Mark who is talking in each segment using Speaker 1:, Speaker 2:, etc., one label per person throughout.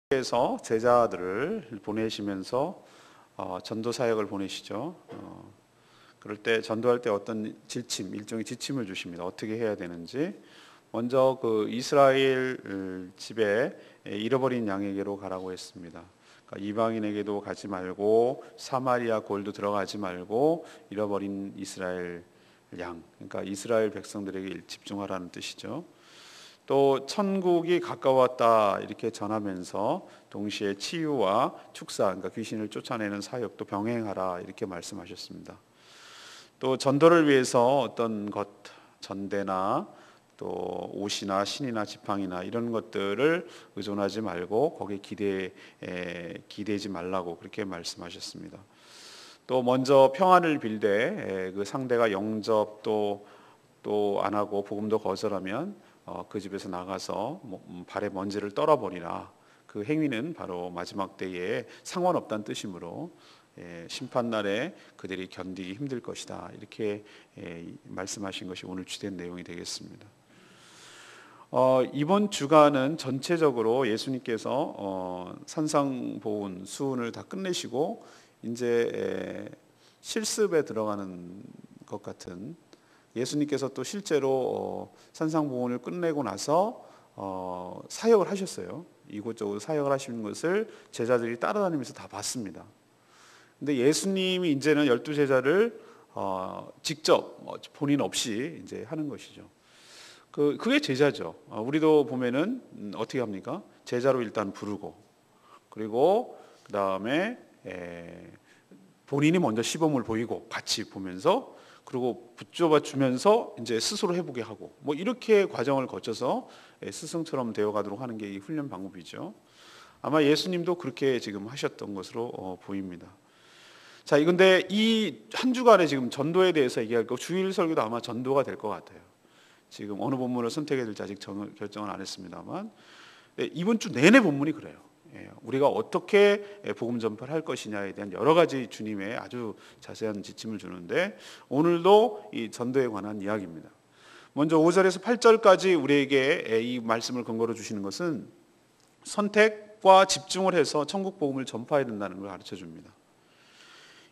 Speaker 1: 께서 제자들을 보내시면서 전도 사역을 보내시죠. 그럴 때 전도할 때 어떤 일종의 지침을 주십니다. 어떻게 해야 되는지. 먼저 그 이스라엘 집에 잃어버린 양에게로 가라고 했습니다. 그러니까 이방인에게도 가지 말고 사마리아 골도 들어가지 말고 잃어버린 이스라엘 양, 그러니까 이스라엘 백성들에게 집중하라는 뜻이죠. 또 천국이 가까웠다 이렇게 전하면서 동시에 치유와 축사, 그러니까 귀신을 쫓아내는 사역도 병행하라 이렇게 말씀하셨습니다. 또 전도를 위해서 어떤 것, 전대나 또 옷이나 신이나 지팡이나 이런 것들을 의존하지 말고 거기에 기대지 말라고 그렇게 말씀하셨습니다. 또 먼저 평안을 빌되 그 상대가 영접도 또 안 하고 복음도 거절하면 그 집에서 나가서 발에 먼지를 떨어버리라. 그 행위는 바로 마지막 때에 상관없다는 뜻이므로 심판날에 그들이 견디기 힘들 것이다. 이렇게 말씀하신 것이 오늘 주된 내용이 되겠습니다. 이번 주간은 전체적으로 예수님께서 산상보훈 수훈을 다 끝내시고 이제 실습에 들어가는 것 같은, 예수님께서 또 실제로 산상보훈을 끝내고 나서 사역을 하셨어요. 이곳저곳 사역을 하시는 것을 제자들이 따라다니면서 다 봤습니다. 근데 예수님이 이제는 12제자를 직접 본인 없이 이제 하는 것이죠. 그게 제자죠. 우리도 보면은 어떻게 합니까? 제자로 일단 부르고, 그리고 그 다음에 본인이 먼저 시범을 보이고 같이 보면서, 그리고 붙잡아 주면서 이제 스스로 해보게 하고, 이렇게 과정을 거쳐서 스승처럼 되어가도록 하는 게 이 훈련 방법이죠. 아마 예수님도 그렇게 지금 하셨던 것으로 보입니다. 자, 근데 이 한 주간에 지금 전도에 대해서 얘기할 거, 주일 설교도 아마 전도가 될 것 같아요. 지금 어느 본문을 선택해야 될지 아직 결정은 안 했습니다만, 이번 주 내내 본문이 그래요. 우리가 어떻게 복음 전파를 할 것이냐에 대한 여러 가지 주님의 아주 자세한 지침을 주는데, 오늘도 이 전도에 관한 이야기입니다. 먼저 5절에서 8절까지 우리에게 이 말씀을 근거로 주시는 것은 선택과 집중을 해서 천국 복음을 전파해야 된다는 걸 가르쳐 줍니다.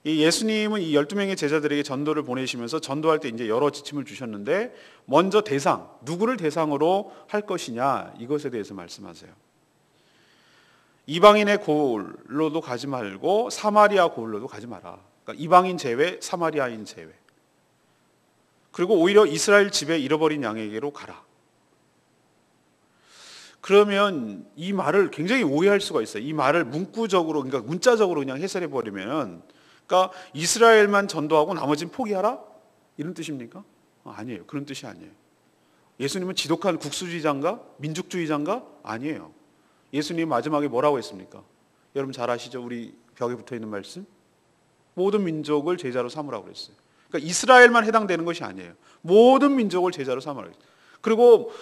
Speaker 1: 이 예수님은 이 12명의 제자들에게 전도를 보내시면서 전도할 때 이제 여러 지침을 주셨는데, 먼저 대상, 누구를 대상으로 할 것이냐, 이것에 대해서 말씀하세요. 이방인의 고을로도 가지 말고 사마리아 고을로도 가지 마라. 그러니까 이방인 제외, 사마리아인 제외. 그리고 오히려 이스라엘 집에 잃어버린 양에게로 가라. 그러면 이 말을 굉장히 오해할 수가 있어요. 이 말을 문구적으로, 그러니까 문자적으로 그냥 해설해 버리면, 그러니까 이스라엘만 전도하고 나머지는 포기하라? 이런 뜻입니까? 아니에요. 그런 뜻이 아니에요. 예수님은 지독한 국수주의자인가? 민족주의자인가? 아니에요. 예수님 마지막에 뭐라고 했습니까? 여러분 잘 아시죠? 우리 벽에 붙어있는 말씀. 모든 민족을 제자로 삼으라고 그랬어요. 그러니까 이스라엘만 해당되는 것이 아니에요. 모든 민족을 제자로 삼으라고 했어요. 그리고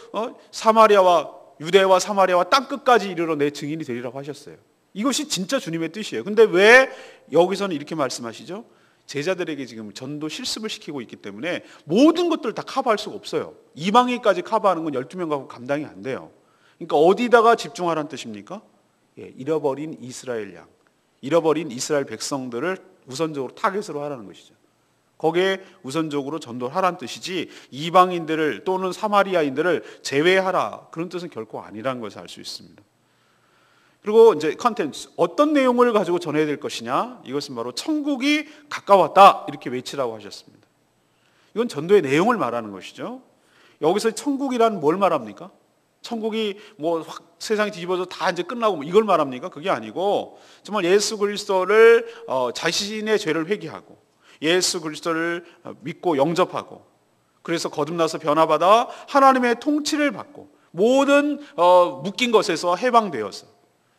Speaker 1: 유대와 사마리아와 땅끝까지 이르러 내 증인이 되리라고 하셨어요. 이것이 진짜 주님의 뜻이에요. 근데 왜 여기서는 이렇게 말씀하시죠? 제자들에게 지금 전도 실습을 시키고 있기 때문에 모든 것들을 다 커버할 수가 없어요. 이방인까지 커버하는 건 12명과 감당이 안 돼요. 그러니까 어디다가 집중하라는 뜻입니까? 잃어버린 이스라엘 양, 잃어버린 이스라엘 백성들을 우선적으로 타겟으로 하라는 것이죠. 거기에 우선적으로 전도를 하라는 뜻이지, 이방인들을 또는 사마리아인들을 제외하라, 그런 뜻은 결코 아니라는 것을 알 수 있습니다. 그리고 이제 컨텐츠, 어떤 내용을 가지고 전해야 될 것이냐, 이것은 바로 천국이 가까웠다 이렇게 외치라고 하셨습니다. 이건 전도의 내용을 말하는 것이죠. 여기서 천국이란 뭘 말합니까? 천국이 세상이 뒤집어져 다 이제 끝나고 이걸 말합니까? 그게 아니고, 정말 예수 그리스도를 자신의 죄를 회개하고 예수 그리스도를 믿고 영접하고, 그래서 거듭나서 변화받아 하나님의 통치를 받고 모든 묶인 것에서 해방되어서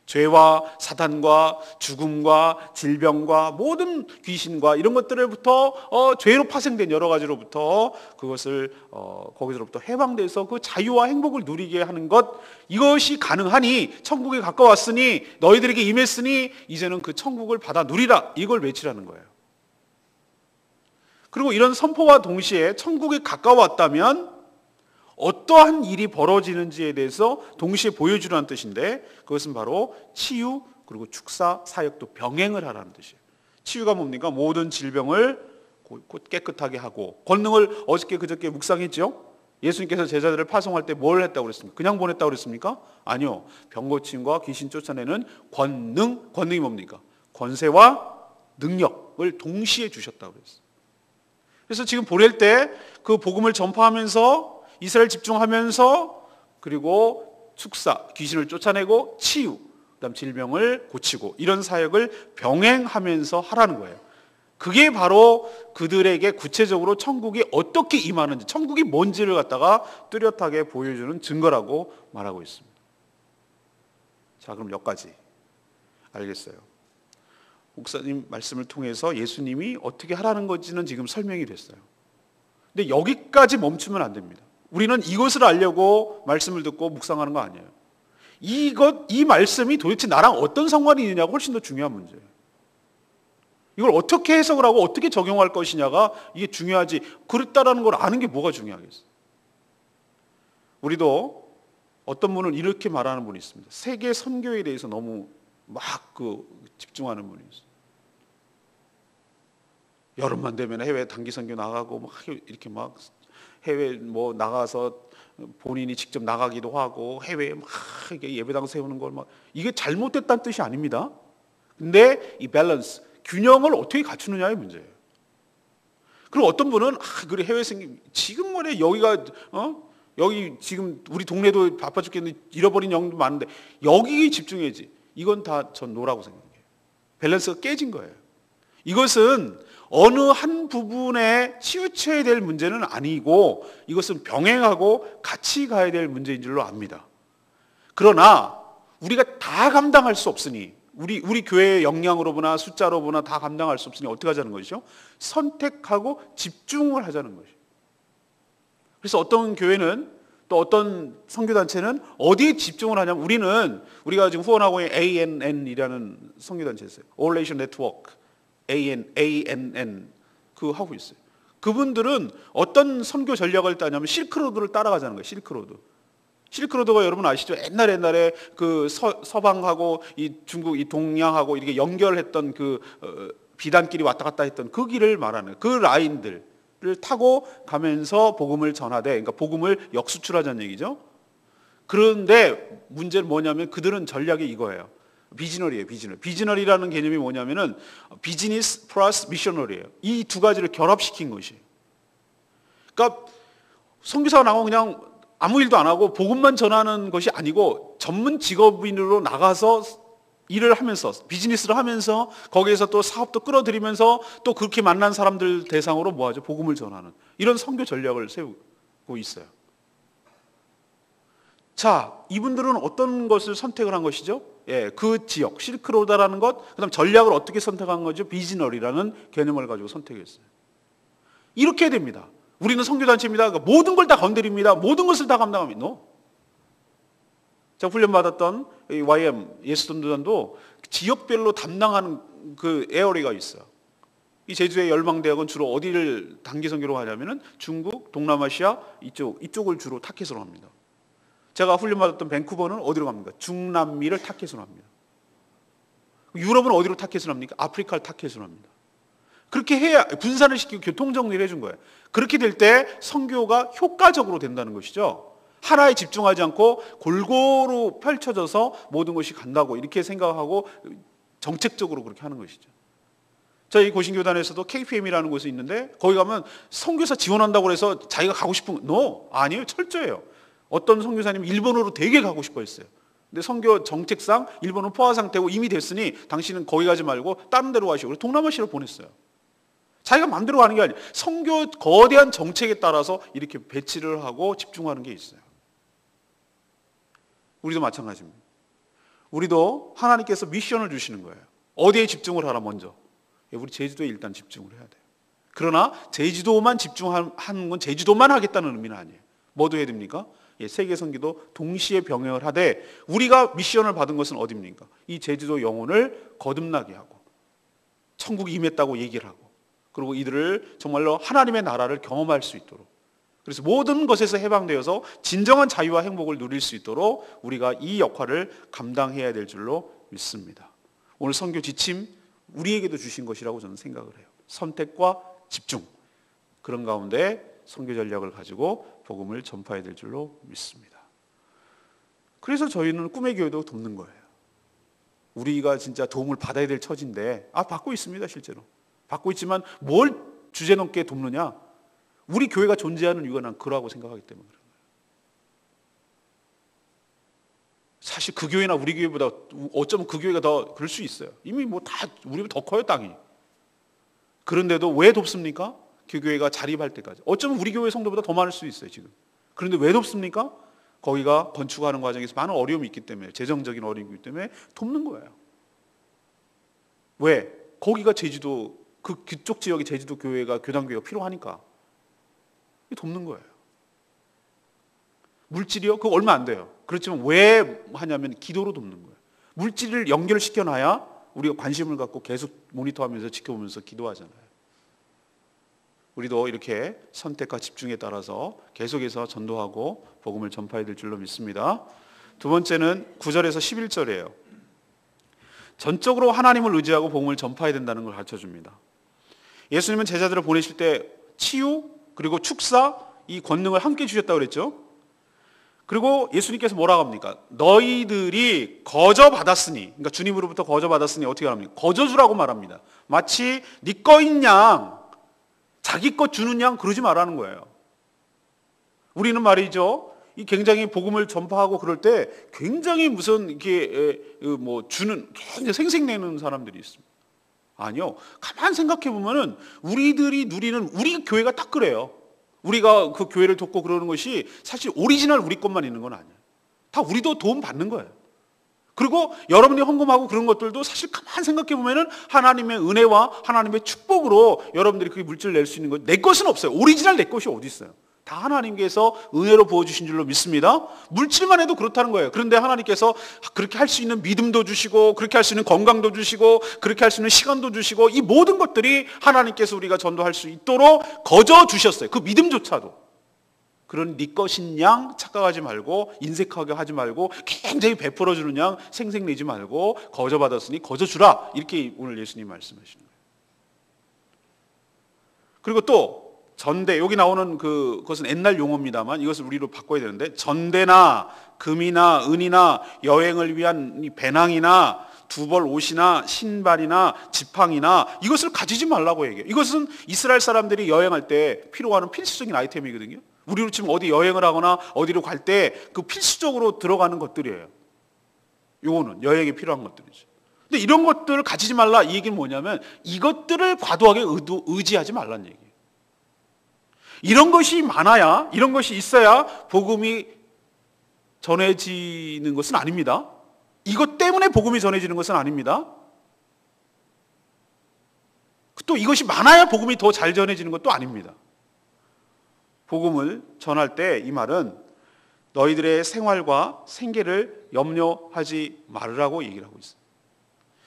Speaker 1: 죄와 사단과 죽음과 질병과 모든 귀신과 이런 것들로부터 죄로 파생된 여러 가지로부터 그것을 거기서부터 해방돼서 그 자유와 행복을 누리게 하는 것, 이것이 가능하니 천국에 가까웠으니 너희들에게 임했으니 이제는 그 천국을 받아 누리라, 이걸 외치라는 거예요. 그리고 이런 선포와 동시에 천국에 가까웠다면 어떠한 일이 벌어지는지에 대해서 동시에 보여주라는 뜻인데, 그것은 바로 치유 그리고 축사 사역도 병행을 하라는 뜻이에요. 치유가 뭡니까? 모든 질병을 깨끗하게 하고, 권능을 어저께 그저께 묵상했죠. 예수님께서 제자들을 파송할 때 뭘 했다고 그랬습니까? 그냥 보냈다고 그랬습니까? 아니요. 병 고침과 귀신 쫓아내는 권능이 뭡니까? 권세와 능력을 동시에 주셨다고 그랬어요. 그래서 지금 보낼 때 그 복음을 전파하면서 이스라엘 집중하면서, 그리고 축사, 귀신을 쫓아내고 치유, 그다음 질병을 고치고, 이런 사역을 병행하면서 하라는 거예요. 그게 바로 그들에게 구체적으로 천국이 어떻게 임하는지, 천국이 뭔지를 갖다가 뚜렷하게 보여주는 증거라고 말하고 있습니다. 자, 그럼 여기까지 알겠어요. 목사님 말씀을 통해서 예수님이 어떻게 하라는 건지는 지금 설명이 됐어요. 근데 여기까지 멈추면 안 됩니다. 우리는 이것을 알려고 말씀을 듣고 묵상하는 거 아니에요. 이 말씀이 도대체 나랑 어떤 상관이 있느냐가 훨씬 더 중요한 문제예요. 이걸 어떻게 해석을 하고 어떻게 적용할 것이냐가 이게 중요하지, 그렇다라는 걸 아는 게 뭐가 중요하겠어요. 우리도 어떤 분은 이렇게 말하는 분이 있습니다. 세계 선교에 대해서 너무 막 집중하는 분이 있어요. 여름만 되면 해외 단기 선교 나가고 막 이렇게 막 해외 나가서 본인이 직접 나가기도 하고, 해외에 막 예배당 세우는 걸 막, 이게 잘못됐다는 뜻이 아닙니다. 근데 이 밸런스, 균형을 어떻게 갖추느냐의 문제예요. 그리고 어떤 분은 그래 해외 생기 지금 말이야, 여기 지금 우리 동네도 바빠 죽겠는데 잃어버린 영도 많은데 여기 집중해야지. 이건 다 전 노라고 생각해요. 밸런스가 깨진 거예요. 이것은 어느 한 부분에 치우쳐야 될 문제는 아니고, 이것은 병행하고 같이 가야 될 문제인 줄로 압니다. 그러나 우리가 다 감당할 수 없으니, 우리 교회의 역량으로 보나 숫자로 보나 다 감당할 수 없으니 어떻게 하자는 것이죠? 선택하고 집중을 하자는 것이죠. 그래서 어떤 교회는, 또 어떤 선교단체는 어디에 집중을 하냐면, 우리가 지금 후원하고 있는 ANN이라는 선교단체 있어요. All Nation Network, ANN 하고 있어요. 그분들은 어떤 선교 전략을 따냐면 실크로드를 따라가자는 거예요. 실크로드가 여러분 아시죠? 옛날에 그 서방하고 이 중국, 이 동양하고 이렇게 연결했던 비단길이 왔다 갔다 했던 그 길을 말하는 그 라인들을 타고 가면서 복음을 전하되, 그러니까 복음을 역수출하자는 얘기죠. 그런데 문제는 뭐냐면 그들은 전략이 이거예요. 비즈널이에요. 비즈널이라는 개념이 뭐냐면은 비즈니스 플러스 미셔널이에요. 이 두 가지를 결합시킨 것이에요. 그러니까 선교사가 나가고 그냥 아무 일도 안 하고 복음만 전하는 것이 아니고, 전문 직업인으로 나가서 일을 하면서, 비즈니스를 하면서, 거기에서 또 사업도 끌어들이면서, 또 그렇게 만난 사람들 대상으로 뭐하죠? 복음을 전하는 이런 선교 전략을 세우고 있어요. 자, 이분들은 어떤 것을 선택을 한 것이죠? 그 지역, 실크로드라는 것, 그다음 전략을 어떻게 선택한 거죠? 비즈널이라는 개념을 가지고 선택했어요. 이렇게 됩니다. 우리는 선교단체입니다. 그러니까 모든 걸 다 건드립니다. 모든 것을 다 감당합니다. No. 제가 훈련받았던 YM 예수전도단도 지역별로 담당하는 그 에어리가 있어요. 이 제주의 열방대학은 주로 어디를 단기 선교로 가냐면은 중국, 동남아시아 이쪽을 주로 타켓으로 합니다. 제가 훈련받았던 밴쿠버는 어디로 갑니까? 중남미를 타켓으로 합니다. 유럽은 어디로 타켓을 합니까? 아프리카를 타켓으로 합니다. 그렇게 해야 분산을 시키고 교통정리를 해준 거예요. 그렇게 될 때 선교가 효과적으로 된다는 것이죠. 하나에 집중하지 않고 골고루 펼쳐져서 모든 것이 간다고 이렇게 생각하고 정책적으로 그렇게 하는 것이죠. 저희 고신교단에서도 KPM이라는 곳이 있는데, 거기 가면 선교사 지원한다고 해서 자기가 가고 싶은 No, 아니에요. 철저해요. 어떤 선교사님이 일본으로 되게 가고 싶어 했어요. 근데 선교 정책상 일본은 포화 상태고 이미 됐으니 당신은 거기 가지 말고 다른 데로 가시오. 그래서 동남아시아로 보냈어요. 자기가 마음대로 가는 게 아니에요. 선교 거대한 정책에 따라서 이렇게 배치를 하고 집중하는 게 있어요. 우리도 마찬가지입니다. 우리도 하나님께서 미션을 주시는 거예요. 어디에 집중을 하라 먼저. 우리 제주도에 일단 집중을 해야 돼요. 그러나 제주도만 집중하는 건 제주도만 하겠다는 의미는 아니에요. 뭐도 해야 됩니까? 세계 선교도 동시에 병행을 하되, 우리가 미션을 받은 것은 어디입니까? 이 제주도 영혼을 거듭나게 하고 천국이 임했다고 얘기를 하고, 그리고 이들을 정말로 하나님의 나라를 경험할 수 있도록, 그래서 모든 것에서 해방되어서 진정한 자유와 행복을 누릴 수 있도록 우리가 이 역할을 감당해야 될 줄로 믿습니다. 오늘 선교 지침 우리에게도 주신 것이라고 저는 생각을 해요. 선택과 집중, 그런 가운데 선교 전략을 가지고 복음을 전파해야 될 줄로 믿습니다. 그래서 저희는 꿈의 교회도 돕는 거예요. 우리가 진짜 도움을 받아야 될 처지인데 받고 있습니다. 실제로 받고 있지만 뭘 주제넘게 돕느냐? 우리 교회가 존재하는 이유가 난 그러하고 생각하기 때문에 그런 거예요. 사실 그 교회나 우리 교회보다 어쩌면 그 교회가 더 그럴 수 있어요. 이미 뭐 다 우리보다 더 커요, 땅이. 그런데도 왜 돕습니까? 그 교회가 자립할 때까지. 어쩌면 우리 교회 성도보다 더 많을 수 있어요, 지금. 그런데 왜 돕습니까? 거기가 건축하는 과정에서 많은 어려움이 있기 때문에, 재정적인 어려움이 있기 때문에 돕는 거예요. 왜? 거기가 제주도, 그쪽 지역의 제주도 교회가, 교단교회가 필요하니까. 돕는 거예요. 물질이요? 그거 얼마 안 돼요. 그렇지만 왜 하냐면 기도로 돕는 거예요. 물질을 연결시켜놔야 우리가 관심을 갖고 계속 모니터하면서 지켜보면서 기도하잖아요. 우리도 이렇게 선택과 집중에 따라서 계속해서 전도하고 복음을 전파해야 될 줄로 믿습니다. 두 번째는 9절에서 11절이에요. 전적으로 하나님을 의지하고 복음을 전파해야 된다는 걸 가르쳐줍니다. 예수님은 제자들을 보내실 때 치유 그리고 축사 이 권능을 함께 주셨다고 그랬죠. 그리고 예수님께서 뭐라고 합니까? 너희들이 거저 받았으니, 그러니까 주님으로부터 거저 받았으니 어떻게 합니까? 거저 주라고 말합니다. 마치 네 거인 양, 자기 것 주는 양 그러지 말라는 거예요. 우리는 말이죠, 이 굉장히 복음을 전파하고 그럴 때 굉장히 무슨 이렇게 뭐 주는 굉장히 생색내는 사람들이 있습니다. 아니요, 가만 생각해 보면은 우리들이 누리는 우리 교회가 딱 그래요. 우리가 그 교회를 돕고 그러는 것이 사실 오리지널 우리 것만 있는 건 아니에요. 다 우리도 도움 받는 거예요. 그리고 여러분이 헌금하고 그런 것들도 사실 가만 생각해 보면은 하나님의 은혜와 하나님의 축복으로 여러분들이 그 물질을 낼 수 있는 거, 내 것은 없어요. 오리지널 내 것이 어디 있어요? 다 하나님께서 은혜로 부어주신 줄로 믿습니다. 물질만 해도 그렇다는 거예요. 그런데 하나님께서 그렇게 할 수 있는 믿음도 주시고, 그렇게 할 수 있는 건강도 주시고, 그렇게 할 수 있는 시간도 주시고, 이 모든 것들이 하나님께서 우리가 전도할 수 있도록 거저 주셨어요. 그 믿음조차도. 그런 네 것인 양 착각하지 말고, 인색하게 하지 말고, 굉장히 베풀어주는 양 생색내지 말고, 거저 받았으니 거저 주라, 이렇게 오늘 예수님 말씀하시는 거예요. 그리고 또 전대, 여기 나오는 그것은 옛날 용어입니다만 이것을 우리로 바꿔야 되는데, 전대나 금이나 은이나 여행을 위한 배낭이나 두벌 옷이나 신발이나 지팡이나 이것을 가지지 말라고 얘기해요. 이것은 이스라엘 사람들이 여행할 때 필요한 필수적인 아이템이거든요. 우리로 치면 어디 여행을 하거나 어디로 갈 때 그 필수적으로 들어가는 것들이에요. 요거는 여행에 필요한 것들이죠. 근데 이런 것들을 가지지 말라, 이 얘기는 뭐냐면 이것들을 과도하게 의지하지 말라는 얘기예요. 이런 것이 많아야, 이런 것이 있어야 복음이 전해지는 것은 아닙니다. 이것 때문에 복음이 전해지는 것은 아닙니다. 또 이것이 많아야 복음이 더 잘 전해지는 것도 아닙니다. 복음을 전할 때 이 말은 너희들의 생활과 생계를 염려하지 말으라고 얘기를 하고 있어요.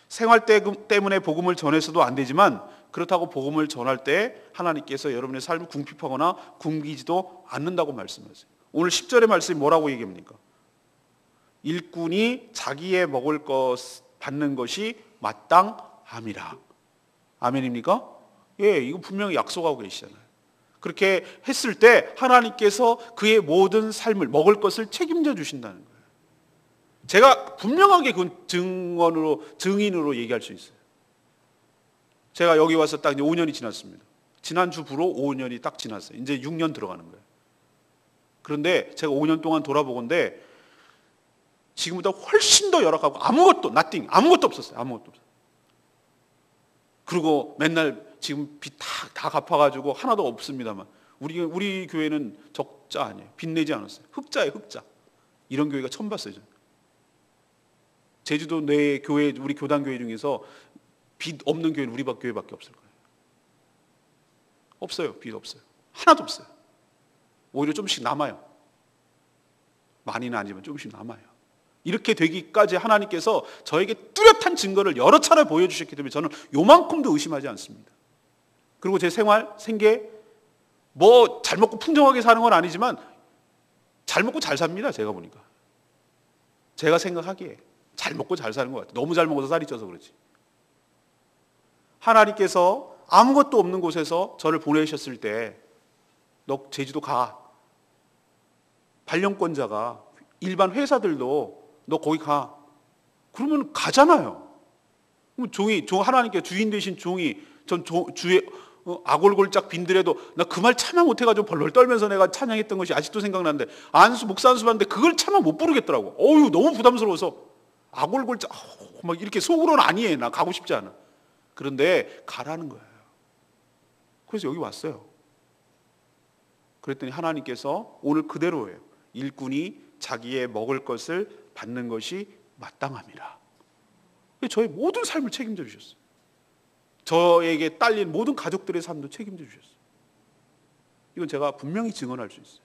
Speaker 1: 생활 때문에 복음을 전해서도 안 되지만, 그렇다고 복음을 전할 때 하나님께서 여러분의 삶을 궁핍하거나 굶기지도 않는다고 말씀하세요. 오늘 10절의 말씀이 뭐라고 얘기합니까? 일꾼이 자기의 먹을 것 받는 것이 마땅함이라. 아멘입니까? 예, 이거 분명히 약속하고 계시잖아요. 그렇게 했을 때 하나님께서 그의 모든 삶을, 먹을 것을 책임져 주신다는 거예요. 제가 분명하게 그 증인으로 얘기할 수 있어요. 제가 여기 와서 딱 이제 5년이 지났습니다. 지난주부로 5년이 딱 지났어요. 이제 6년 들어가는 거예요. 그런데 제가 5년 동안 돌아보건데 지금보다 훨씬 더 열악하고 아무것도 없었어요. 아무것도 없어요. 그리고 맨날 지금 빚 다 갚아가지고 하나도 없습니다만, 우리 교회는 적자 아니에요. 빚 내지 않았어요. 흑자예요, 흑자. 이런 교회가 처음 봤어요. 저는. 제주도 내 교회, 우리 교단 교회 중에서 빚 없는 교회는 우리 교회밖에 없을 거예요. 없어요. 빚 없어요. 하나도 없어요. 오히려 조금씩 남아요. 많이는 아니지만 조금씩 남아요. 이렇게 되기까지 하나님께서 저에게 뚜렷한 증거를 여러 차례 보여주셨기 때문에 저는 요만큼도 의심하지 않습니다. 그리고 제 생활, 생계 뭐 잘 먹고 풍성하게 사는 건 아니지만 잘 먹고 잘 삽니다. 제가 보니까. 제가 생각하기에 잘 먹고 잘 사는 것 같아요. 너무 잘 먹어서 살이 쪄서 그렇지. 하나님께서 아무것도 없는 곳에서 저를 보내셨을 때 너 제주도 가. 발령권자가 일반 회사들도 너 거기 가. 그러면 가잖아요. 그럼 하나님께 주인 되신 종이 전 주의 아골골짝 빈들에도 나 그 말 참아 못해가지고 벌벌 떨면서 내가 찬양했던 것이 아직도 생각나는데 목사 안수 받는데 그걸 참아 못 부르겠더라고. 어휴 너무 부담스러워서 아골골짝 막 이렇게 속으로는 아니에요. 나 가고 싶지 않아. 그런데 가라는 거예요. 그래서 여기 왔어요. 그랬더니 하나님께서 오늘 그대로예요. 일꾼이 자기의 먹을 것을 받는 것이 마땅함이라. 저의 모든 삶을 책임져 주셨어요. 저에게 딸린 모든 가족들의 삶도 책임져 주셨어요. 이건 제가 분명히 증언할 수 있어요.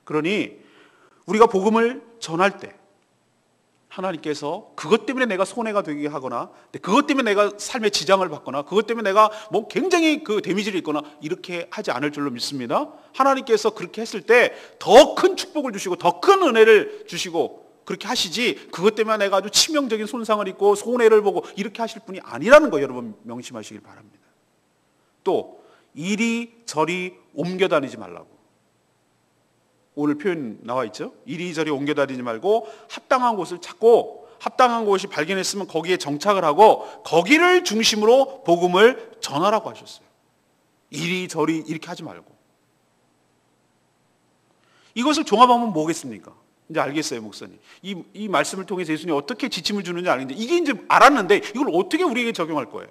Speaker 1: 그러니 우리가 복음을 전할 때 하나님께서 그것 때문에 내가 손해가 되게 하거나 그것 때문에 내가 삶에 지장을 받거나 그것 때문에 내가 뭐 굉장히 그 데미지를 입거나 이렇게 하지 않을 줄로 믿습니다. 하나님께서 그렇게 했을 때 더 큰 축복을 주시고 더 큰 은혜를 주시고 그렇게 하시지 그것 때문에 내가 아주 치명적인 손상을 입고 손해를 보고 이렇게 하실 분이 아니라는 거 여러분 명심하시길 바랍니다. 또 이리저리 옮겨 다니지 말라고. 오늘 표현 나와 있죠. 이리저리 옮겨 다니지 말고 합당한 곳을 찾고 합당한 곳이 발견했으면 거기에 정착을 하고 거기를 중심으로 복음을 전하라고 하셨어요. 이리저리 이렇게 하지 말고. 이것을 종합하면 뭐겠습니까? 이제 알겠어요, 목사님. 이 말씀을 통해서 예수님이 어떻게 지침을 주는지 알겠는데 이게 이제 알았는데 이걸 어떻게 우리에게 적용할 거예요?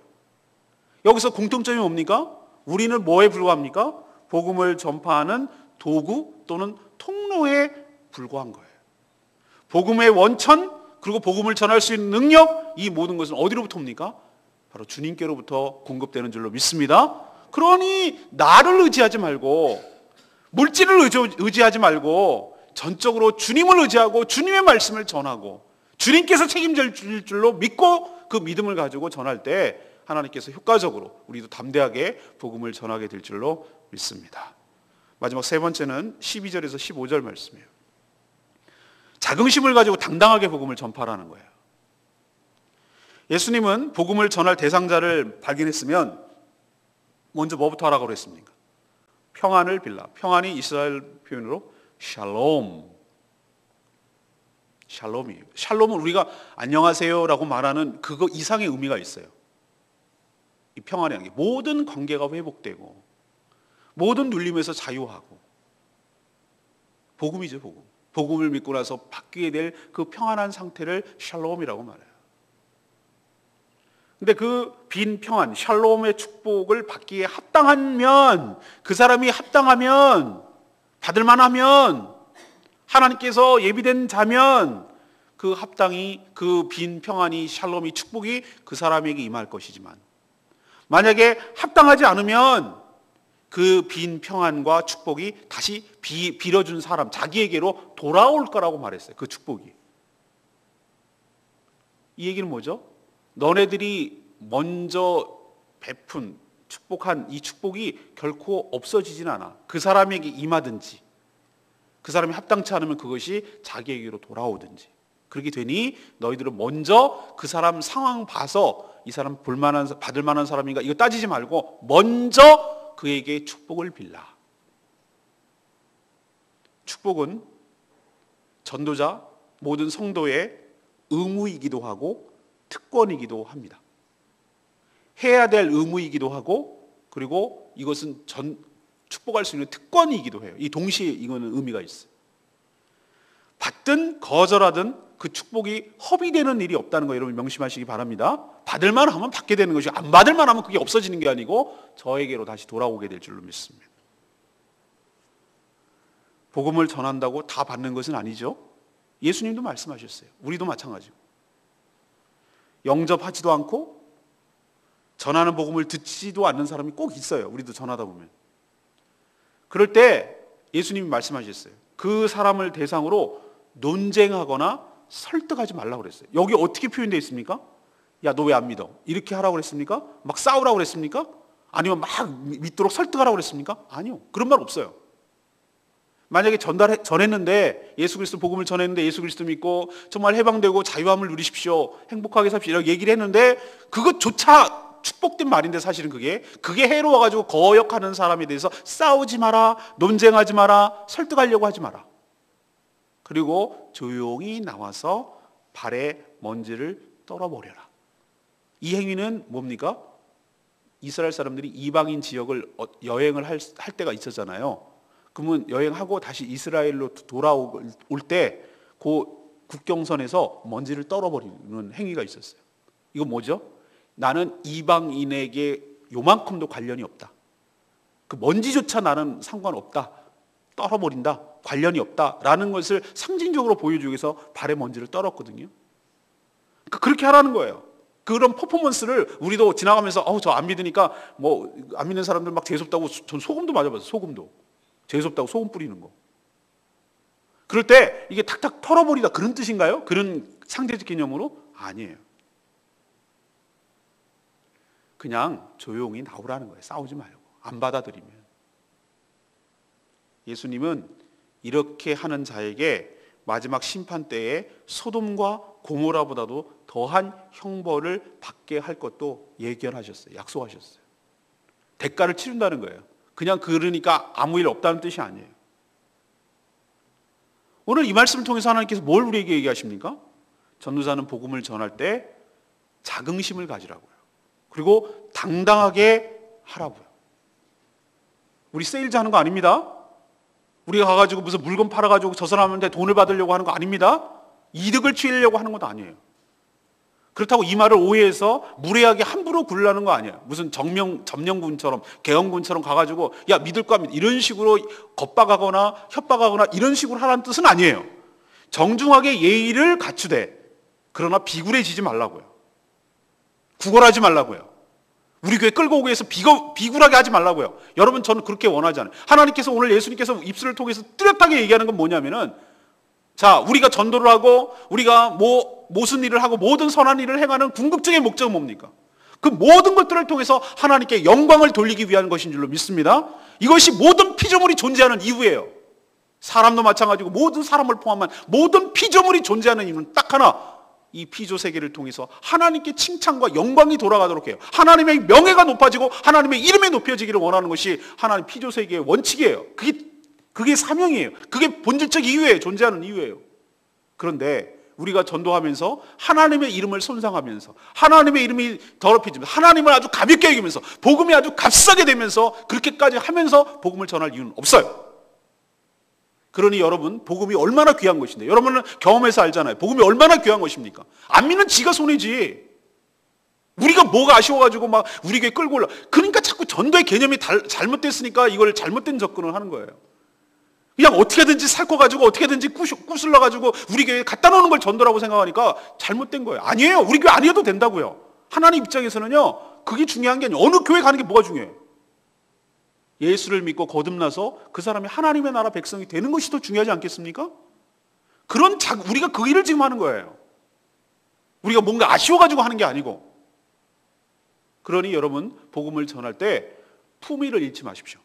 Speaker 1: 여기서 공통점이 뭡니까? 우리는 뭐에 불과합니까? 복음을 전파하는 도구 또는 통로에 불과한 거예요. 복음의 원천 그리고 복음을 전할 수 있는 능력 이 모든 것은 어디로부터 옵니까? 바로 주님께로부터 공급되는 줄로 믿습니다. 그러니 나를 의지하지 말고 물질을 의지하지 말고 전적으로 주님을 의지하고 주님의 말씀을 전하고 주님께서 책임질 줄로 믿고 그 믿음을 가지고 전할 때 하나님께서 효과적으로 우리도 담대하게 복음을 전하게 될 줄로 믿습니다. 마지막 세 번째는 12절에서 15절 말씀이에요. 자긍심을 가지고 당당하게 복음을 전파하라는 거예요. 예수님은 복음을 전할 대상자를 발견했으면 먼저 뭐부터 하라고 그랬습니까? 평안을 빌라. 평안이 이스라엘 표현으로 샬롬이에요. 샬롬은 우리가 안녕하세요라고 말하는 그거 이상의 의미가 있어요. 이 평안이라는 게 모든 관계가 회복되고 모든 눌림에서 자유하고 복음이죠, 복음. 복음을 믿고 나서 받게 될 그 평안한 상태를 샬롬이라고 말해요. 근데 그 빈 평안, 샬롬의 축복을 받기에 합당하면 그 사람이 합당하면 받을 만하면 하나님께서 예비된 자면 그 합당이 그 빈 평안이 샬롬이 축복이 그 사람에게 임할 것이지만 만약에 합당하지 않으면 그 빈 평안과 축복이 다시 빌어준 사람 자기에게로 돌아올 거라고 말했어요. 그 축복이. 이 얘기는 뭐죠? 너네들이 먼저 베푼 축복한 이 축복이 결코 없어지진 않아. 그 사람에게 임하든지 그 사람이 합당치 않으면 그것이 자기에게로 돌아오든지 그렇게 되니 너희들은 먼저 그 사람 상황 봐서 이 사람 받을 만한 사람인가 이거 따지지 말고 먼저 그에게 축복을 빌라. 축복은 전도자 모든 성도의 의무이기도 하고 특권이기도 합니다. 해야 될 의무이기도 하고 그리고 이것은 축복할 수 있는 특권이기도 해요. 이 동시에 이거는 의미가 있어요. 받든 거절하든 그 축복이 허비되는 일이 없다는 거 여러분 명심하시기 바랍니다. 받을만 하면 받게 되는 것이고 안 받을만 하면 그게 없어지는 게 아니고 저에게로 다시 돌아오게 될 줄로 믿습니다. 복음을 전한다고 다 받는 것은 아니죠. 예수님도 말씀하셨어요. 우리도 마찬가지고. 영접하지도 않고 전하는 복음을 듣지도 않는 사람이 꼭 있어요. 우리도 전하다 보면. 그럴 때 예수님이 말씀하셨어요. 그 사람을 대상으로 논쟁하거나 설득하지 말라고 그랬어요. 여기 어떻게 표현되어 있습니까? 야, 너 왜 안 믿어? 이렇게 하라고 그랬습니까? 막 싸우라고 그랬습니까? 아니면 막 믿도록 설득하라고 그랬습니까? 아니요. 그런 말 없어요. 만약에 전했는데, 예수 그리스도 복음을 전했는데 예수 그리스도 믿고 정말 해방되고 자유함을 누리십시오, 행복하게 삽시다 이렇게 얘기를 했는데, 그것조차 축복된 말인데 사실은 그게 해로워가지고 거역하는 사람에 대해서 싸우지 마라, 논쟁하지 마라, 설득하려고 하지 마라. 그리고 조용히 나와서 발에 먼지를 떨어버려라. 이 행위는 뭡니까? 이스라엘 사람들이 이방인 지역을 여행을 할 때가 있었잖아요. 그러면 여행하고 다시 이스라엘로 돌아올 때 그 국경선에서 먼지를 떨어버리는 행위가 있었어요. 이거 뭐죠? 나는 이방인에게 요만큼도 관련이 없다. 그 먼지조차 나는 상관없다. 떨어버린다. 관련이 없다라는 것을 상징적으로 보여주기 위해서 발에 먼지를 떨었거든요. 그렇게 하라는 거예요. 그런 퍼포먼스를 우리도 지나가면서 저 안 믿으니까 뭐 안 믿는 사람들 막 재수없다고, 전 소금도 맞아봤어요. 소금도 재수없다고 소금 뿌리는 거. 그럴 때 이게 탁탁 털어버리다 그런 뜻인가요? 그런 상대적 개념으로? 아니에요. 그냥 조용히 나오라는 거예요. 싸우지 말고. 안 받아들이면. 예수님은 이렇게 하는 자에게 마지막 심판 때에 소돔과 고모라보다도 더한 형벌을 받게 할 것도 예견하셨어요. 약속하셨어요. 대가를 치른다는 거예요. 그냥 그러니까 아무 일 없다는 뜻이 아니에요. 오늘 이 말씀을 통해서 하나님께서 뭘 우리에게 얘기하십니까? 전도사는 복음을 전할 때 자긍심을 가지라고요. 그리고 당당하게 하라고요. 우리 세일즈 하는 거 아닙니다. 우리가 가가지고 무슨 물건 팔아가지고 저 사람한테 돈을 받으려고 하는 거 아닙니다. 이득을 취하려고 하는 것도 아니에요. 그렇다고 이 말을 오해해서 무례하게 함부로 굴라는 거 아니에요. 무슨 점령군처럼 개헌군처럼 가가지고 야 믿을 거 합니다 이런 식으로 겁박하거나 협박하거나 이런 식으로 하라는 뜻은 아니에요. 정중하게 예의를 갖추되, 그러나 비굴해지지 말라고요. 구걸하지 말라고요. 우리 교회 끌고 오기 위해서 비굴하게 하지 말라고요. 여러분, 저는 그렇게 원하지 않아요. 하나님께서 오늘 예수님께서 입술을 통해서 뚜렷하게 얘기하는 건 뭐냐면은, 자, 우리가 전도를 하고 우리가 무슨 일을 하고 모든 선한 일을 행하는 궁극적인 목적은 뭡니까? 그 모든 것들을 통해서 하나님께 영광을 돌리기 위한 것인 줄로 믿습니다. 이것이 모든 피조물이 존재하는 이유예요. 사람도 마찬가지고 모든 사람을 포함한 모든 피조물이 존재하는 이유는 딱 하나, 이 피조 세계를 통해서 하나님께 칭찬과 영광이 돌아가도록 해요. 하나님의 명예가 높아지고 하나님의 이름이 높여지기를 원하는 것이 하나님 피조 세계의 원칙이에요. 그게 사명이에요. 그게 본질적 이유예요. 존재하는 이유예요. 그런데 우리가 전도하면서 하나님의 이름을 손상하면서 하나님의 이름이 더럽혀지면서 하나님을 아주 가볍게 여기면서 복음이 아주 값싸게 되면서 그렇게까지 하면서 복음을 전할 이유는 없어요. 그러니 여러분, 복음이 얼마나 귀한 것인데, 여러분은 경험해서 알잖아요. 복음이 얼마나 귀한 것입니까? 안 믿는 지가 손해지. 우리가 뭐가 아쉬워가지고 막 우리 교회 끌고 올라. 그러니까 자꾸 전도의 개념이 잘못됐으니까 이걸 잘못된 접근을 하는 거예요. 그냥 어떻게든지 살코가지고 어떻게든지 꾸슬러가지고 우리 교회에 갖다 놓는 걸 전도라고 생각하니까 잘못된 거예요. 아니에요. 우리 교회 아니어도 된다고요. 하나님 입장에서는요, 그게 중요한 게 아니에요. 어느 교회 가는 게 뭐가 중요해요? 예수를 믿고 거듭나서 그 사람이 하나님의 나라 백성이 되는 것이 더 중요하지 않겠습니까? 우리가 그 일을 지금 하는 거예요. 우리가 뭔가 아쉬워가지고 하는 게 아니고. 그러니 여러분, 복음을 전할 때 품위를 잃지 마십시오.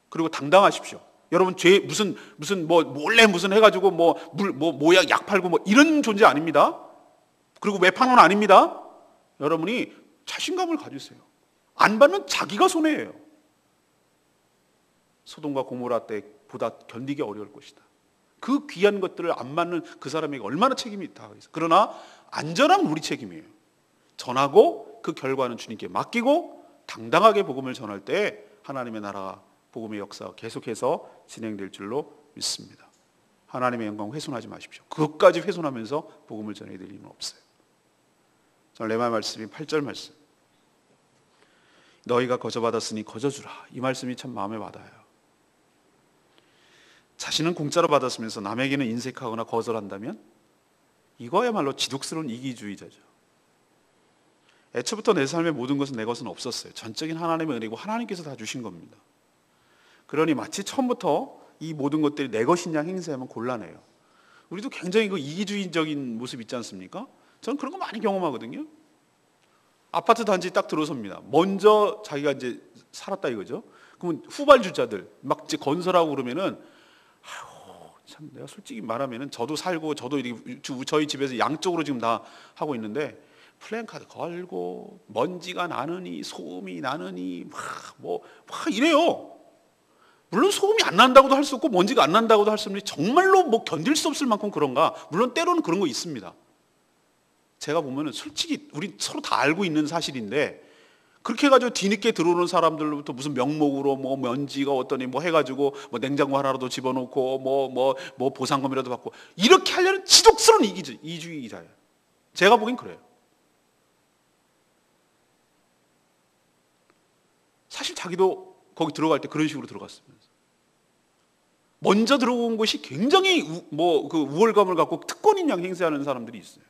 Speaker 1: 그리고 당당하십시오. 여러분, 몰래 해가지고 모약 약 팔고 이런 존재 아닙니다. 그리고 외판원 아닙니다. 여러분이 자신감을 가지세요. 안 받는 자기가 손해예요. 소돔과 고모라 때보다 견디기 어려울 것이다. 그 귀한 것들을 안 받는 그 사람에게 얼마나 책임이 있다. 그러나 안전함은 우리 책임이에요. 전하고 그 결과는 주님께 맡기고 당당하게 복음을 전할 때 하나님의 나라 복음의 역사가 계속해서 진행될 줄로 믿습니다. 하나님의 영광 훼손하지 마십시오. 그것까지 훼손하면서 복음을 전해야 될 이유는 없어요. 저는 레마 말씀이 8절 말씀. 너희가 거저받았으니 거저주라. 이 말씀이 참 마음에 와닿아요. 자신은 공짜로 받았으면서 남에게는 인색하거나 거절한다면 이거야말로 지독스러운 이기주의자죠. 애초부터 내 삶의 모든 것은 내 것은 없었어요. 전적인 하나님의 은혜고 하나님께서 다 주신 겁니다. 그러니 마치 처음부터 이 모든 것들이 내 것인 양 행세하면 곤란해요. 우리도 굉장히 그 이기주의적인 모습 있지 않습니까? 저는 그런 거 많이 경험하거든요. 아파트 단지 딱 들어섭니다. 먼저 자기가 이제 살았다 이거죠. 그러면 후발주자들 막 이제 건설하고 그러면은 참 내가 솔직히 말하면은 저도 살고 저도 저희 집에서 양쪽으로 지금 다 하고 있는데 플랜카드 걸고 먼지가 나느니 소음이 나느니 막 이래요. 물론 소음이 안 난다고도 할 수 없고 먼지가 안 난다고도 할 수 없는데 정말로 뭐 견딜 수 없을 만큼 그런가? 물론 때로는 그런 거 있습니다. 제가 보면은 솔직히 우리 서로 다 알고 있는 사실인데 그렇게 해가지고 뒤늦게 들어오는 사람들로부터 무슨 명목으로 뭐 먼지가 어떠니 뭐 해가지고 뭐 냉장고 하나라도 집어넣고 뭐 보상금이라도 받고 이렇게 하려는 지독스러운 이주의자예요. 제가 보기엔 그래요. 사실 자기도 거기 들어갈 때 그런 식으로 들어갔으면서 먼저 들어온 것이 굉장히 그 우월감을 갖고 특권인 양 행세하는 사람들이 있어요.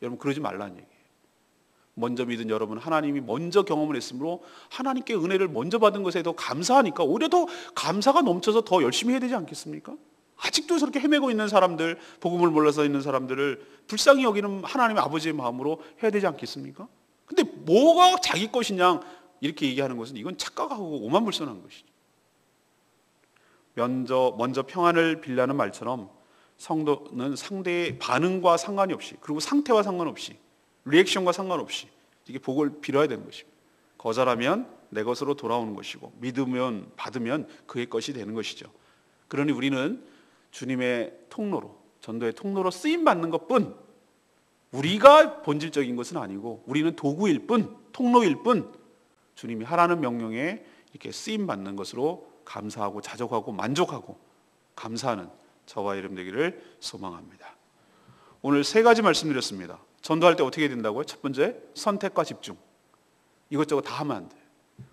Speaker 1: 여러분 그러지 말라는 얘기예요. 먼저 믿은 여러분 하나님이 먼저 경험을 했으므로 하나님께 은혜를 먼저 받은 것에 더 감사하니까 오히려 더 감사가 넘쳐서 더 열심히 해야 되지 않겠습니까? 아직도 저렇게 헤매고 있는 사람들, 복음을 몰라서 있는 사람들을 불쌍히 여기는 하나님의 아버지의 마음으로 해야 되지 않겠습니까? 근데 뭐가 자기 것이냐 이렇게 얘기하는 것은 이건 착각하고 오만불선한 것이죠. 먼저 평안을 빌라는 말처럼 성도는 상대의 반응과 상관이 없이 그리고 상태와 상관없이 리액션과 상관없이 이게 복을 빌어야 되는 것입니다. 거절하면 내 것으로 돌아오는 것이고 믿으면 받으면 그의 것이 되는 것이죠. 그러니 우리는 주님의 통로로 전도의 통로로 쓰임받는 것뿐 우리가 본질적인 것은 아니고 우리는 도구일 뿐 통로일 뿐 주님이 하라는 명령에 이렇게 쓰임받는 것으로 감사하고 자족하고 만족하고 감사하는 저와 여러분 되기를 소망합니다. 오늘 3가지 말씀드렸습니다. 전도할 때 어떻게 된다고요? 첫 번째, 선택과 집중. 이것저것 다 하면 안 돼요.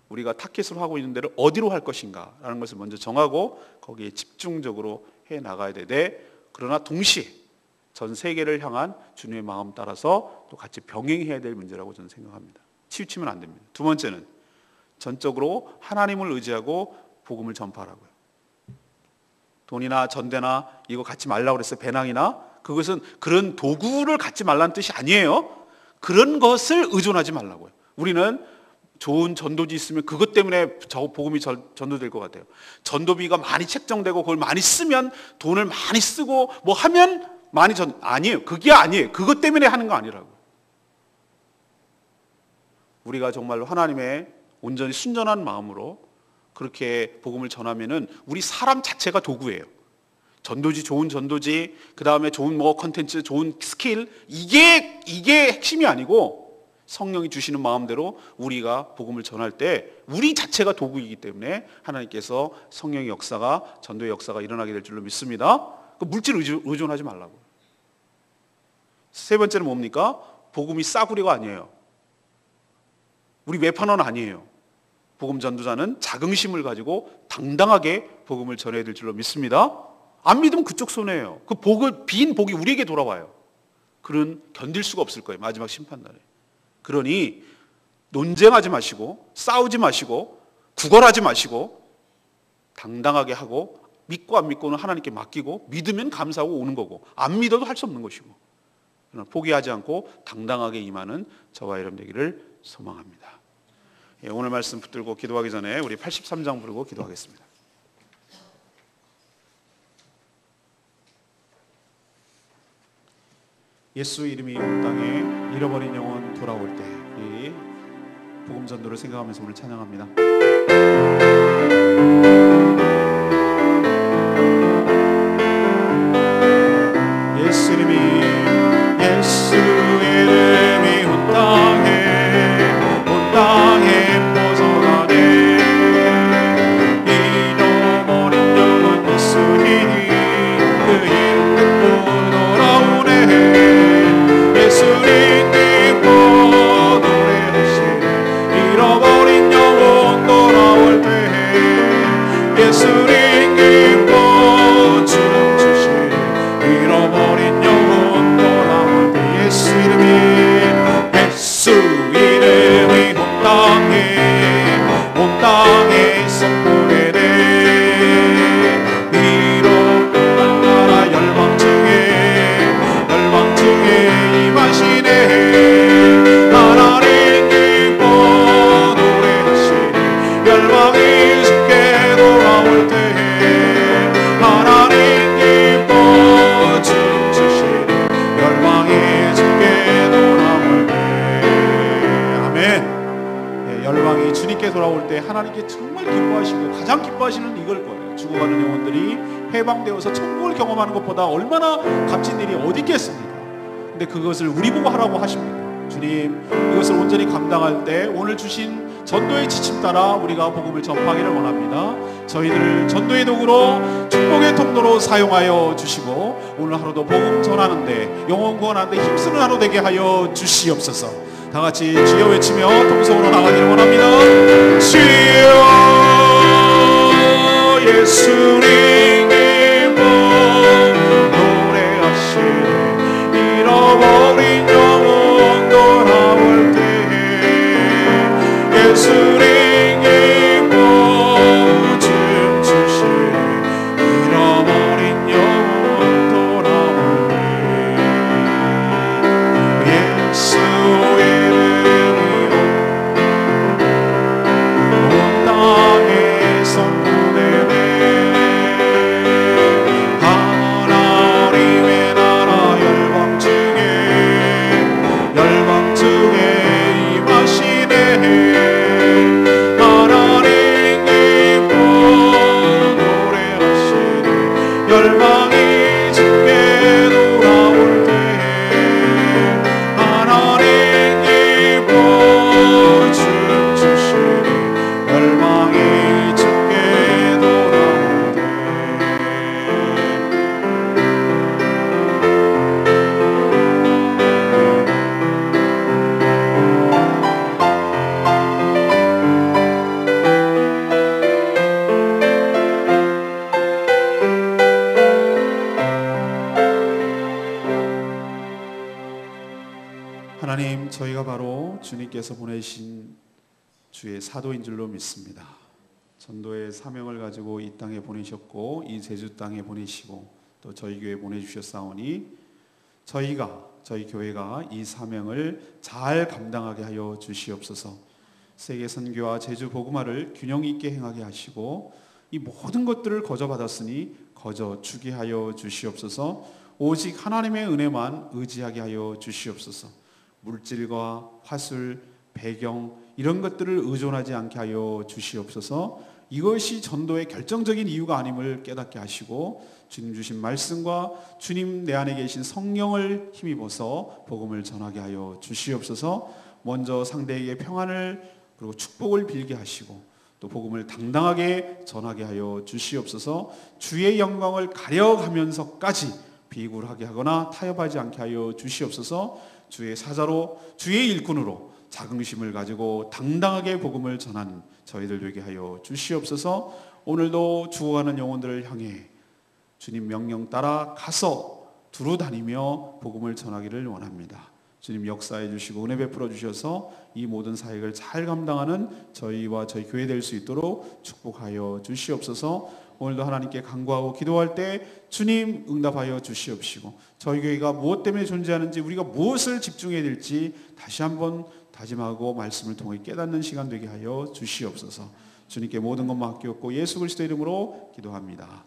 Speaker 1: 우리가 타켓으로 하고 있는 데를 어디로 할 것인가 라는 것을 먼저 정하고 거기에 집중적으로 해 나가야 되되 그러나 동시에 전 세계를 향한 주님의 마음 따라서 또 같이 병행해야 될 문제라고 저는 생각합니다. 치우치면 안 됩니다. 두 번째는 전적으로 하나님을 의지하고 복음을 전파하라고요. 돈이나 전대나 이거 갖지 말라고 그랬어요. 배낭이나 그것은 그런 도구를 갖지 말라는 뜻이 아니에요. 그런 것을 의존하지 말라고요. 우리는 좋은 전도지 있으면 그것 때문에 저 복음이 전도될 것 같아요. 전도비가 많이 책정되고 그걸 많이 쓰면 돈을 많이 쓰고 뭐 하면 많이 아니에요. 그게 아니에요. 그것 때문에 하는 거 아니라고. 우리가 정말로 하나님의 온전히 순전한 마음으로 그렇게 복음을 전하면은 우리 사람 자체가 도구예요. 전도지, 좋은 전도지, 그 다음에 좋은 뭐 컨텐츠, 좋은 스킬, 이게 핵심이 아니고 성령이 주시는 마음대로 우리가 복음을 전할 때 우리 자체가 도구이기 때문에 하나님께서 성령의 역사가, 전도의 역사가 일어나게 될 줄로 믿습니다. 그 물질 의존하지 말라고. 세 번째는 뭡니까? 복음이 싸구려가 아니에요. 우리 외판원 아니에요. 복음 전도자는 자긍심을 가지고 당당하게 복음을 전해야 될 줄로 믿습니다. 안 믿으면 그쪽 손해예요. 그 빈 복이 우리에게 돌아와요. 그는 견딜 수가 없을 거예요. 마지막 심판날에. 그러니 논쟁하지 마시고 싸우지 마시고 구걸하지 마시고 당당하게 하고 믿고 안 믿고는 하나님께 맡기고 믿으면 감사하고 오는 거고 안 믿어도 할 수 없는 것이고 포기하지 않고 당당하게 임하는 저와 여러분 되기를 소망합니다. 오늘 말씀 붙들고 기도하기 전에 우리 83장 부르고 기도하겠습니다. 예수 이름이 온 땅에 잃어버린 영혼 돌아올 때 우리 복음 전도를 생각하면서 오늘 찬양합니다. 예수 이름이 온 땅에 벗어나네. 잃어버린 영혼 예수님 그 이름 듣고 돌아오네. 예수님 듣고 노래하시네. 잃어버린 영혼 돌아올 때 자유롭게 돌아올 때 하나님께 정말 기뻐하시고 가장 기뻐하시는 이걸 거예요. 죽어가는 영혼들이 해방되어서 천국을 경험하는 것보다 얼마나 값진 일이 어디 있겠습니까? 근데 그것을 우리 보고 하라고 하십니다. 주님, 이것을 온전히 감당할 때 오늘 주신 전도의 지침 따라 우리가 복음을 전파하기를 원합니다. 저희들을 전도의 도구로 축복의 통로로 사용하여 주시고 오늘 하루도 복음 전하는데 영혼 구원하는데 힘쓰는 하루 되게 하여 주시옵소서. 다 같이 주여 외치며 통성으로 나가기를 원합니다. 주여 예수님 이름 노래하시네. 잃어버린 영혼 돌아올 때에 예수님 이름 춤추시네. 잃어버린 영혼 돌아올 때 예수의 하나님, 저희가 바로 주님께서 보내신 주의 사도인 줄로 믿습니다. 전도의 사명을 가지고 이 땅에 보내셨고 이 제주 땅에 보내시고 또 저희 교회에 보내주셨사오니 저희 교회가 이 사명을 잘 감당하게 하여 주시옵소서. 세계 선교와 제주 복음화를 균형 있게 행하게 하시고 이 모든 것들을 거저 받았으니 거저 주게 하여 주시옵소서. 오직 하나님의 은혜만 의지하게 하여 주시옵소서. 물질과 화술, 배경 이런 것들을 의존하지 않게 하여 주시옵소서. 이것이 전도의 결정적인 이유가 아님을 깨닫게 하시고 주님 주신 말씀과 주님 내 안에 계신 성령을 힘입어서 복음을 전하게 하여 주시옵소서. 먼저 상대에게 평안을 그리고 축복을 빌게 하시고 또 복음을 당당하게 전하게 하여 주시옵소서. 주의 영광을 가려가면서까지 비굴하게 하거나 타협하지 않게 하여 주시옵소서. 주의 사자로 주의 일꾼으로 자긍심을 가지고 당당하게 복음을 전하는 저희들 되게 하여 주시옵소서. 오늘도 죽어가는 영혼들을 향해 주님 명령 따라 가서 두루 다니며 복음을 전하기를 원합니다. 주님 역사해 주시고 은혜 베풀어 주셔서 이 모든 사역을 잘 감당하는 저희와 저희 교회 될 수 있도록 축복하여 주시옵소서. 오늘도 하나님께 간구하고 기도할 때 주님 응답하여 주시옵시고 저희 교회가 무엇 때문에 존재하는지 우리가 무엇을 집중해야 될지 다시 한번 다짐하고 말씀을 통해 깨닫는 시간 되게 하여 주시옵소서. 주님께 모든 것 맡기옵고 예수 그리스도 이름으로 기도합니다.